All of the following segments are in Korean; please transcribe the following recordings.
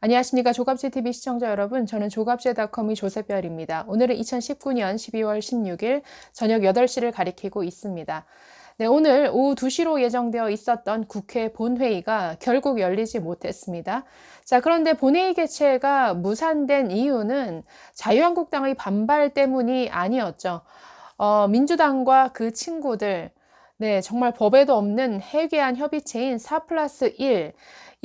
안녕하십니까. 조갑제TV 시청자 여러분. 저는 조갑제닷컴의 조세별입니다. 오늘은 2019년 12월 16일 저녁 8시를 가리키고 있습니다. 네, 오늘 오후 2시로 예정되어 있었던 국회 본회의가 결국 열리지 못했습니다. 자, 그런데 본회의 개최가 무산된 이유는 자유한국당의 반발 때문이 아니었죠. 민주당과 그 친구들, 네, 정말 법에도 없는 해괴한 협의체인 4+1,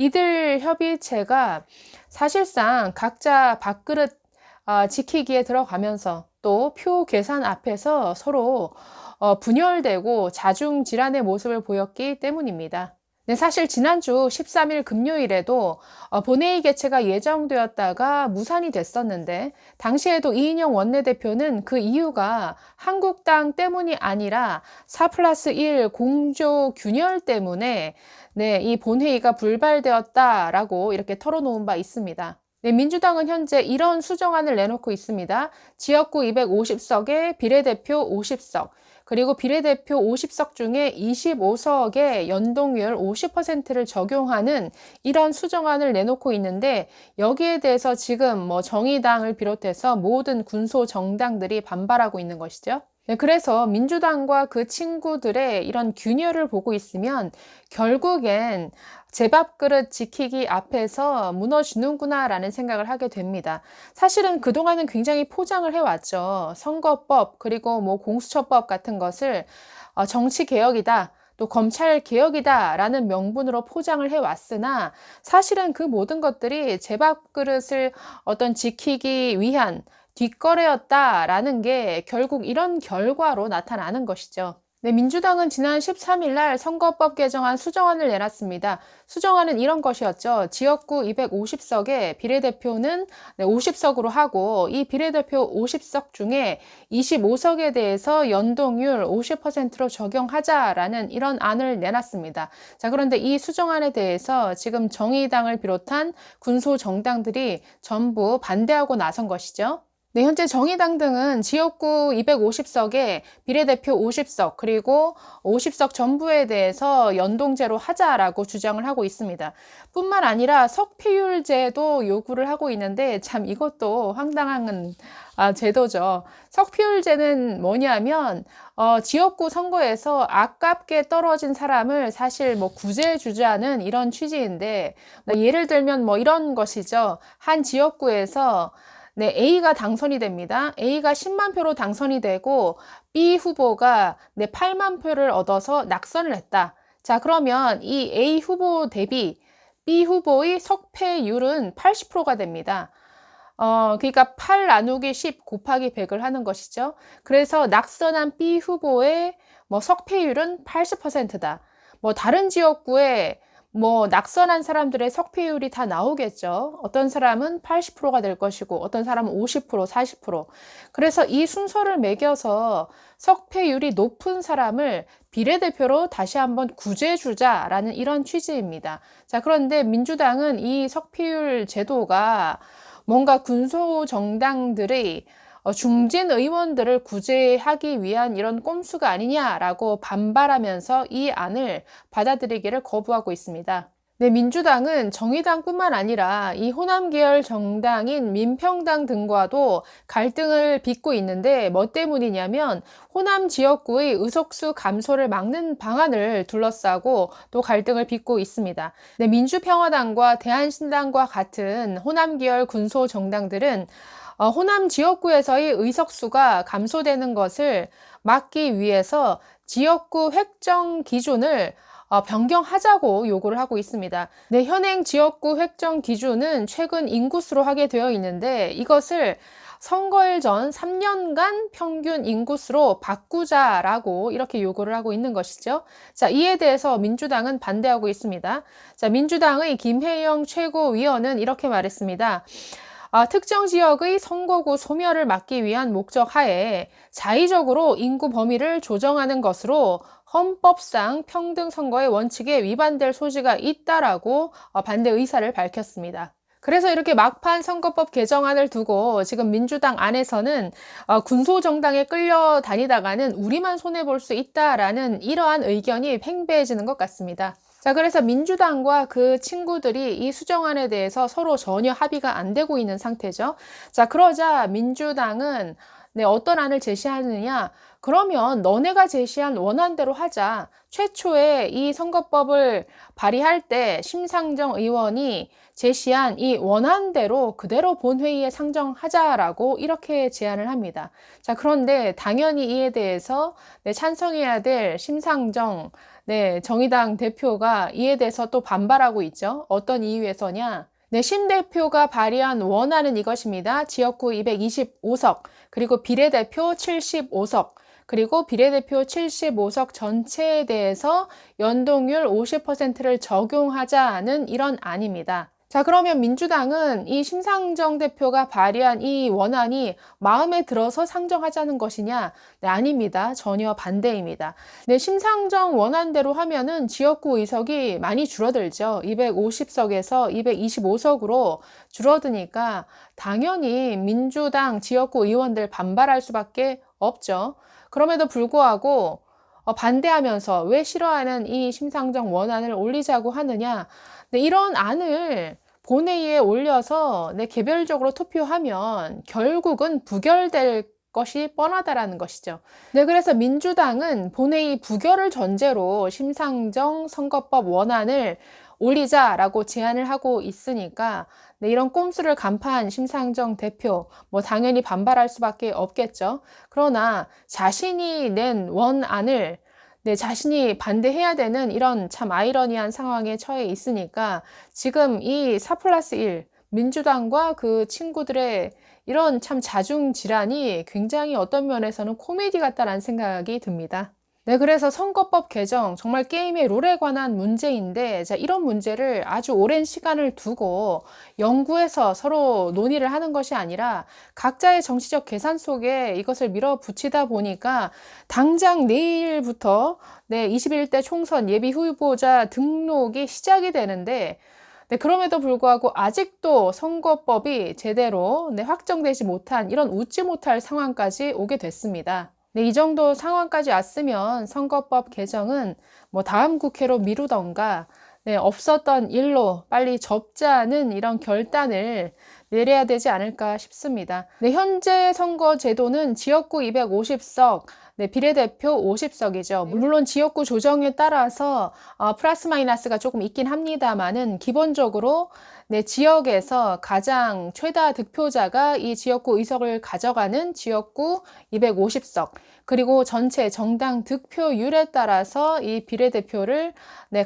이들 협의체가 사실상 각자 밥그릇 지키기에 들어가면서 또 표 계산 앞에서 서로 분열되고 자중질환의 모습을 보였기 때문입니다. 네, 사실 지난주 13일 금요일에도 본회의 개최가 예정되었다가 무산이 됐었는데 당시에도 이인영 원내대표는 그 이유가 한국당 때문이 아니라 4+1 공조 균열 때문에 네, 이 본회의가 불발되었다라고 이렇게 털어놓은 바 있습니다. 네, 민주당은 현재 이런 수정안을 내놓고 있습니다. 지역구 250석에 비례대표 50석, 그리고 비례대표 50석 중에 25석의 연동률 50%를 적용하는 이런 수정안을 내놓고 있는데 여기에 대해서 지금 정의당을 비롯해서 모든 군소 정당들이 반발하고 있는 것이죠. 네, 그래서 민주당과 그 친구들의 이런 균열을 보고 있으면 결국엔 제 밥그릇 지키기 앞에서 무너지는구나 라는 생각을 하게 됩니다. 사실은 그동안은 굉장히 포장을 해왔죠. 선거법 그리고 공수처법 같은 것을 정치개혁이다, 또 검찰개혁이다 라는 명분으로 포장을 해왔으나 사실은 그 모든 것들이 제 밥그릇을 지키기 위한 뒷거래였다라는 게 결국 이런 결과로 나타나는 것이죠. 네, 민주당은 지난 13일 날 선거법 개정안 수정안을 내놨습니다. 수정안은 이런 것이었죠. 지역구 250석에 비례대표는 50석으로 하고 이 비례대표 50석 중에 25석에 대해서 연동률 50%로 적용하자라는 이런 안을 내놨습니다. 자, 그런데 이 수정안에 대해서 지금 정의당을 비롯한 군소 정당들이 전부 반대하고 나선 것이죠. 네, 현재 정의당 등은 지역구 250석에 비례대표 50석 그리고 50석 전부에 대해서 연동제로 하자라고 주장을 하고 있습니다. 뿐만 아니라 석패율제도 요구를 하고 있는데 참 이것도 황당한 제도죠. 석패율제는 뭐냐면 지역구 선거에서 아깝게 떨어진 사람을 사실 구제주자는 이런 취지인데 예를 들면 이런 것이죠. 한 지역구에서 네, A가 당선이 됩니다. A가 10만 표로 당선이 되고 B 후보가 8만 표를 얻어서 낙선을 했다. 자, 그러면 이 A 후보 대비 B 후보의 석패율은 80%가 됩니다. 그러니까 8 나누기 10 곱하기 100을 하는 것이죠. 그래서 낙선한 B 후보의 석패율은 80%다. 다른 지역구에 낙선한 사람들의 석패율이 다 나오겠죠. 어떤 사람은 80%가 될 것이고 어떤 사람은 50%, 40%. 그래서 이 순서를 매겨서 석패율이 높은 사람을 비례대표로 다시 한번 구제주자라는 이런 취지입니다. 자, 그런데 민주당은 이 석패율 제도가 뭔가 군소 정당들의 중진 의원들을 구제하기 위한 이런 꼼수가 아니냐라고 반발하면서 이 안을 받아들이기를 거부하고 있습니다. 네, 민주당은 정의당뿐만 아니라 이 호남 계열 정당인 민평당 등과도 갈등을 빚고 있는데 뭐 때문이냐면 호남 지역구의 의석수 감소를 막는 방안을 둘러싸고 또 갈등을 빚고 있습니다. 네, 민주평화당과 대한신당과 같은 호남 계열 군소 정당들은 호남 지역구에서의 의석수가 감소되는 것을 막기 위해서 지역구 획정 기준을 변경하자고 요구를 하고 있습니다. 네, 현행 지역구 획정 기준은 최근 인구수로 하게 되어 있는데 이것을 선거일 전 3년간 평균 인구수로 바꾸자라고 이렇게 요구를 하고 있는 것이죠. 자, 이에 대해서 민주당은 반대하고 있습니다. 자, 민주당의 김혜영 최고위원은 이렇게 말했습니다. 특정 지역의 선거구 소멸을 막기 위한 목적 하에 자의적으로 인구 범위를 조정하는 것으로 헌법상 평등 선거의 원칙에 위반될 소지가 있다라고 반대 의사를 밝혔습니다. 그래서 이렇게 막판 선거법 개정안을 두고 지금 민주당 안에서는 군소정당에 끌려다니다가는 우리만 손해볼 수 있다라는 이러한 의견이 팽배해지는 것 같습니다. 자, 그래서 민주당과 그 친구들이 이 수정안에 대해서 서로 전혀 합의가 안 되고 있는 상태죠. 자, 그러자 민주당은 어떤 안을 제시하느냐? 그러면 너네가 제시한 원안대로 하자. 최초에 이 선거법을 발의할 때 심상정 의원이 제시한 이 원안대로 그대로 본회의에 상정하자라고 이렇게 제안을 합니다. 자, 그런데 당연히 이에 대해서 찬성해야 될 심상정 정의당 대표가 이에 대해서 또 반발하고 있죠. 어떤 이유에서냐? 심 대표가 발의한 원안은 이것입니다. 지역구 225석, 그리고 비례대표 75석, 그리고 비례대표 75석 전체에 대해서 연동률 50%를 적용하자는 이런 안입니다. 자, 그러면 민주당은 이 심상정 대표가 발의한 이 원안이 마음에 들어서 상정하자는 것이냐? 네, 아닙니다. 전혀 반대입니다. 네, 심상정 원안대로 하면은 지역구 의석이 많이 줄어들죠. 250석에서 225석으로 줄어드니까 당연히 민주당 지역구 의원들 반발할 수밖에 없죠. 그럼에도 불구하고 반대하면서 왜 싫어하는 이 심상정 원안을 올리자고 하느냐? 네, 이런 안을 본회의에 올려서 개별적으로 투표하면 결국은 부결될 것이 뻔하다라는 것이죠. 네, 그래서 민주당은 본회의 부결을 전제로 심상정 선거법 원안을 올리자라고 제안을 하고 있으니까 이런 꼼수를 간파한 심상정 대표 당연히 반발할 수밖에 없겠죠. 그러나 자신이 낸 원안을 자신이 반대해야 되는 이런 참 아이러니한 상황에 처해 있으니까 지금 이 4+1 민주당과 그 친구들의 이런 참 자중질환이 굉장히 어떤 면에서는 코미디 같다라는 생각이 듭니다. 네, 그래서 선거법 개정, 정말 게임의 룰에 관한 문제인데, 자, 이런 문제를 아주 오랜 시간을 두고 연구해서 서로 논의를 하는 것이 아니라 각자의 정치적 계산 속에 이것을 밀어붙이다 보니까 당장 내일부터 21대 총선 예비 후보자 등록이 시작이 되는데, 그럼에도 불구하고 아직도 선거법이 제대로 확정되지 못한 이런 웃지 못할 상황까지 오게 됐습니다. 이 정도 상황까지 왔으면 선거법 개정은 다음 국회로 미루던가 없었던 일로 빨리 접자는 이런 결단을 내려야 되지 않을까 싶습니다. 현재 선거 제도는 지역구 250석, 비례대표 50석이죠. 물론 지역구 조정에 따라서 플러스 마이너스가 조금 있긴 합니다만은 기본적으로 지역에서 가장 최다 득표자가 이 지역구 의석을 가져가는 지역구 250석, 그리고 전체 정당 득표율에 따라서 이 비례대표를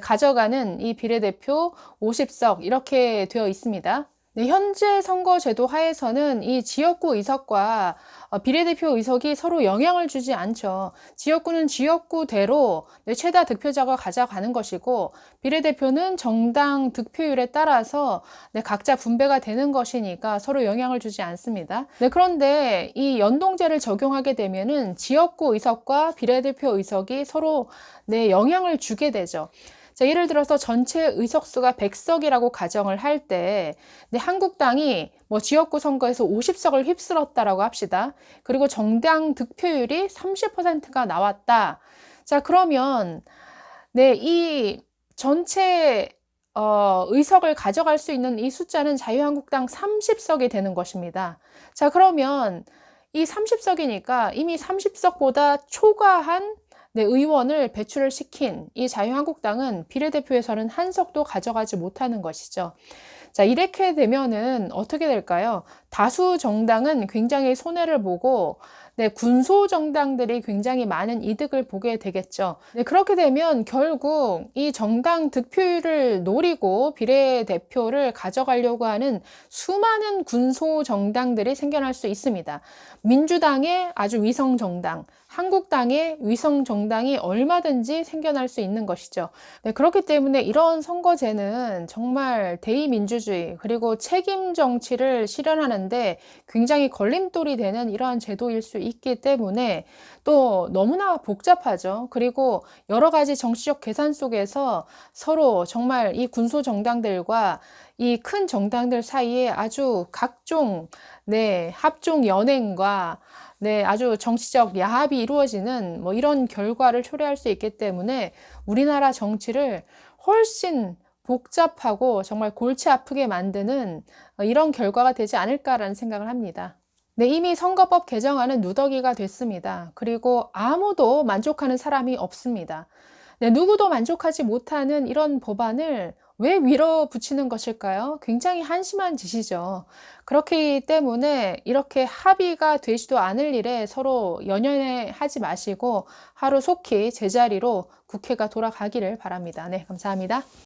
가져가는 이 비례대표 50석 이렇게 되어 있습니다. 현재 선거제도 하에서는 이 지역구 의석과 비례대표 의석이 서로 영향을 주지 않죠. 지역구는 지역구대로 최다 득표자가 가져가는 것이고, 비례대표는 정당 득표율에 따라서 각자 분배가 되는 것이니까 서로 영향을 주지 않습니다. 그런데 이 연동제를 적용하게 되면은 지역구 의석과 비례대표 의석이 서로 영향을 주게 되죠. 자, 예를 들어서 전체 의석수가 100석이라고 가정을 할 때 한국당이 지역구 선거에서 50석을 휩쓸었다라고 합시다. 그리고 정당 득표율이 30%가 나왔다. 자, 그러면 이 전체 의석을 가져갈 수 있는 이 숫자는 자유한국당 30석이 되는 것입니다. 자, 그러면 이 30석이니까 이미 30석보다 초과한 의원을 배출을 시킨 이 자유한국당은 비례대표에서는 한 석도 가져가지 못하는 것이죠. 자, 이렇게 되면은 어떻게 될까요? 다수 정당은 굉장히 손해를 보고 군소 정당들이 굉장히 많은 이득을 보게 되겠죠. 그렇게 되면 결국 이 정당 득표율을 노리고 비례대표를 가져가려고 하는 수많은 군소 정당들이 생겨날 수 있습니다. 민주당의 아주 위성 정당, 한국당의 위성 정당이 얼마든지 생겨날 수 있는 것이죠. 그렇기 때문에 이런 선거제는 정말 대의민주주의 그리고 책임 정치를 실현하는데 굉장히 걸림돌이 되는 이러한 제도일 수 있기 때문에 또 너무나 복잡하죠. 그리고 여러 가지 정치적 계산 속에서 서로 정말 이 군소 정당들과 이 큰 정당들 사이에 아주 각종 합종 연행과 아주 정치적 야합이 이루어지는 이런 결과를 초래할 수 있기 때문에 우리나라 정치를 훨씬 복잡하고 정말 골치 아프게 만드는 이런 결과가 되지 않을까라는 생각을 합니다. 네, 이미 선거법 개정안은 누더기가 됐습니다. 그리고 아무도 만족하는 사람이 없습니다. 네, 누구도 만족하지 못하는 이런 법안을 왜 밀어붙이는 것일까요? 굉장히 한심한 짓이죠. 그렇기 때문에 이렇게 합의가 되지도 않을 일에 서로 연연해 하지 마시고 하루 속히 제자리로 국회가 돌아가기를 바랍니다. 네, 감사합니다.